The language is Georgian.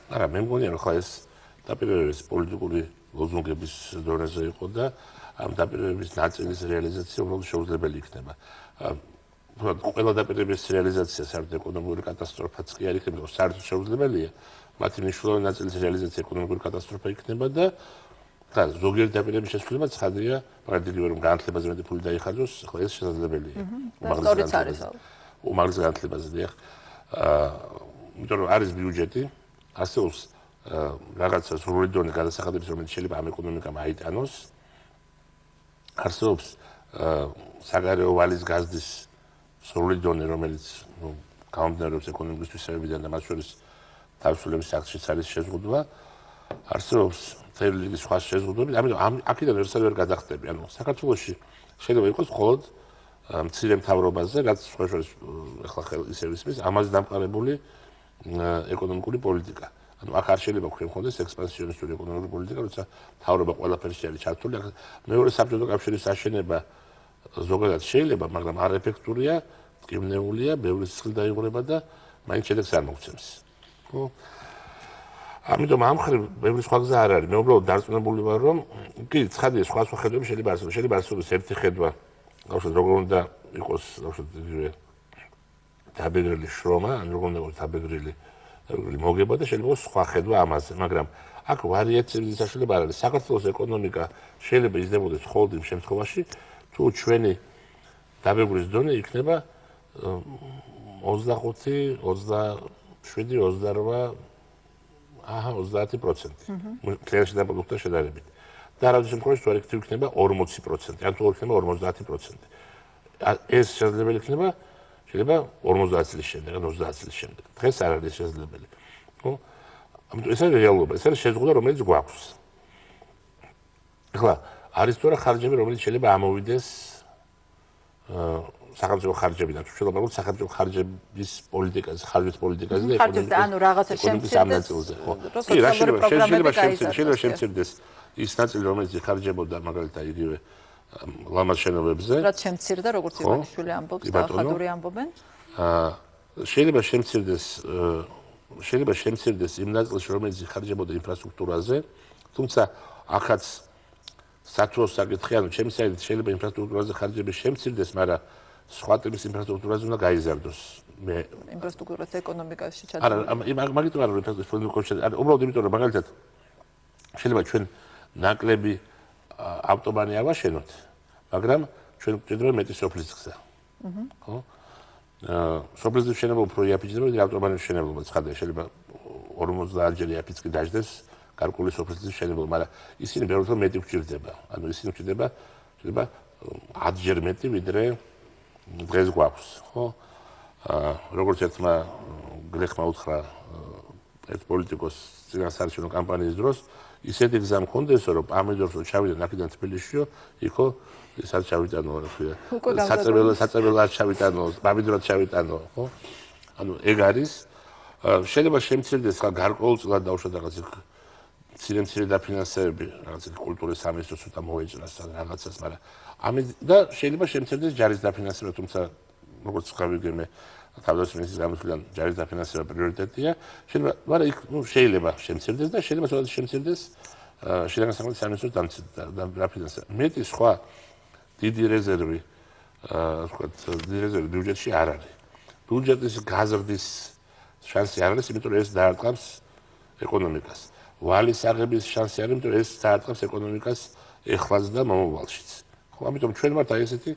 არა, მე მგონია რომ ხა ეს დაპირებების პოლიტიკური ლოზუნგების დონეზე იყო და ამ დაპირებების ნაწილის რეალიზაცია უბრალოდ შეუძლებელი იქნება. ყველა დაპირებების რეალიზაცია საერთოდ ეკონომიკური კატასტროფაც კი არ იქნება, საერთოდ შეუძლებელია. მათი მნიშვნელოვანი ნაწილის რეალიზაცია ეკონომიკური კატასტროფა იქნება და ზოგიერთი დაპირებების შესრულება ცხადია, მაგრამ იგივე რომ განათლებაზე მეტი ფული დაიხარჯოს, ახლა ეს შესაძლებელია. სწორიც არის. უმაღლეს განათლებაზე დიახ. იმიტომ რომ არის ბიუჯეტი, არსებობს რაღაცა სრული დონე გადასახადების, რომელიც შეიძლება ამ ეკონომიკამ აიტანოს. არსებობს საგარეო ვალის გაზდის სრული დონე, რომელიც გამომდინარეობს ეკონომიკის თვისებებიდან და მათ შორის თავისუფლების აქტშიც არის შეზღუდვა. არსებობს მთელი რიგი სხვა შეზღუდვები, ამიტომ აქედან ერთად ვერ გადახტები. ანუ საქართველოში შეიძლება იყოს მხოლოდ მცირე მთავრობაზე, რაც სხვა შორის ახლა ისევ ისმის, ამაზე დამყარებული ეკონომიკური პოლიტიკა. ანუ აქ არ შეიძლება თქვენ ხონდეს ექსპანსიონისტური ეკონომიკური პოლიტიკა, როცა მთავრობა ყველაფერში არის ჩართული. მეორე საბჭოთა კავშირის აშენება ზოგადად შეიძლება, მაგრამ არ ეფექტურია, მტკივნეულია, ბევრი სისხლი დაიღურება და მაინც შედეგს არ მოგცემს. ხო? ამიტომ ამ ხრივ ბევრი სხვა გზა არ არის. მე უბრალოდ დარწმუნებული ვარ, რომ კი, ცხადია, სხვა ხედვები შეიძლება არსებობს. შეიძლება არსებობს ერთი ხედვა, გავხსნათ როგორ უნდა იყოს, გავხსნათ იგივე დაბედრილი შრომა, ან როგორ უნდა იყოს დაბედრილი მოგება და შეიძლება იყოს სხვა ხედვა ამაზე, მაგრამ აქ ვარიაციების საშუალება არ არის. საქართველოს ეკონომიკა შეიძლება იზრდებოდეს მხოლოდ იმ შემთხვევაში, თუ ჩვენი დაბეგვრის დონე იქნება 25, 27, 28 30% კლიანტში დაპროდუქტა შედარებით. და რაღაც შემთხვევაში თუ არ იქნება 40%, ან თუ იქნება 50%. ეს შესაძლებელი იქნება შეიძლება 50 წლის შემდეგ, ან 30 წლის შემდეგ. დღეს არ არის შესაძლებელი. ხო? ამიტომ ეს არის რეალობა, ეს არის შეზღუდვა, რომელიც გვაქვს. ახლა არის თუ არა ხარჯები, რომელიც შეიძლება ამოვიდეს სახელმწიფო ხარჯებიდან, თუ შეიძლება ვთქვათ სახელმწიფო ხარჯების პოლიტიკაზე, ხარჯების პოლიტიკაზე და ეკონომიკის ამნაწილზე, ხო? კი, რა შეიძლება შემცირდეს ის ნაწილი, რომელიც იხარჯებოდა მაგალითად იგივე ლამაზ შენობებზე. რაც შემცირდა, როგორც ივანიშვილი ამბობს და ხადური ამბობენ? შეიძლება შემცირდეს იმ ნაწილში, რომელიც იხარჯებოდა ინფრასტრუქტურაზე, თუმცა ახაც სათვალოს საკითხი, ანუ ჩემი საერთოდ შეიძლება ინფრასტრუქტურაზე ხარჯები შემცირდეს, მაგრამ სხვა ტიპის ინფრასტრუქტურაზე უნდა გაიზარდოს. მე ინფრასტრუქტურაზე ეკონომიკაში ჩადო. არა, მაგიტომ არ არის ინფრასტრუქტურაში, უბრალოდ იმიტომ რომ მაგალითად შეიძლება ჩვენ ნაკლები ავტობანი არ ვაშენოთ, მაგრამ ჩვენ გვჭირდება მეტი სოფლის გზა. ხო? სოფლის გზის შენება უფრო იაფიჭდება, ვიდრე ავტობანის შენება, ცხადია, შეიძლება 50 ჯერ იაფიჭი დაждდეს გარკვეული სოფლის გზის შენება, მაგრამ ისინი ბევრად მეტი გვჭირდება. ანუ ისინი გვჭირდება, შეიძლება 10 ჯერ მეტი, ვიდრე დღეს გვაქვს, ხო? როგორც ერთმა გლეხმა უთხრა ერთ პოლიტიკოს წინასაარჩევნო კამპანიის დროს, ისეთი გზა მქონდესო, რომ პამიდორსო ჩავიდა აქედან თბილისშიო, იქო ის არ ჩავიტანო, რა ქვია. საწებელო არ ჩავიტანო, პამიდორად ჩავიტანო, ხო? ანუ ეგ არის. შეიძლება შემცირდეს ხა გარკვეულწილად დავუშვათ რაღაც მცირე დაფინანსებები, რაღაც კულტურის სამინისტროს ცოტა მოეჭრას რაღაცას, მაგრამ ამით და შეიძლება შემცირდეს ჯარის დაფინანსება, თუმცა როგორც ხავიგე მე თავდაცვის მინისტრის გამოსვლიდან ჯარის დაფინანსება პრიორიტეტია. მაგრამ იქ შეიძლება შემცირდეს და შეიძლება თუნდაც შემცირდეს შინაგან საქმეთა სამინისტროს დაფინანსება. მეტი სხვა დიდი რეზერვი, ვთქვათ, დიდი რეზერვი ბიუჯეტში არ არის. ბიუჯეტის გაზრდის შანსი არ არის, იმიტომ რომ ეს დაარტყამს ეკონომიკას. ვალის აღების შანსი არის, იმიტომ რომ ეს დაარტყამს ეკონომიკას ეხლაც და მომავალშიც. ხო, ამიტომ ჩვენ ვართ აი ესეთი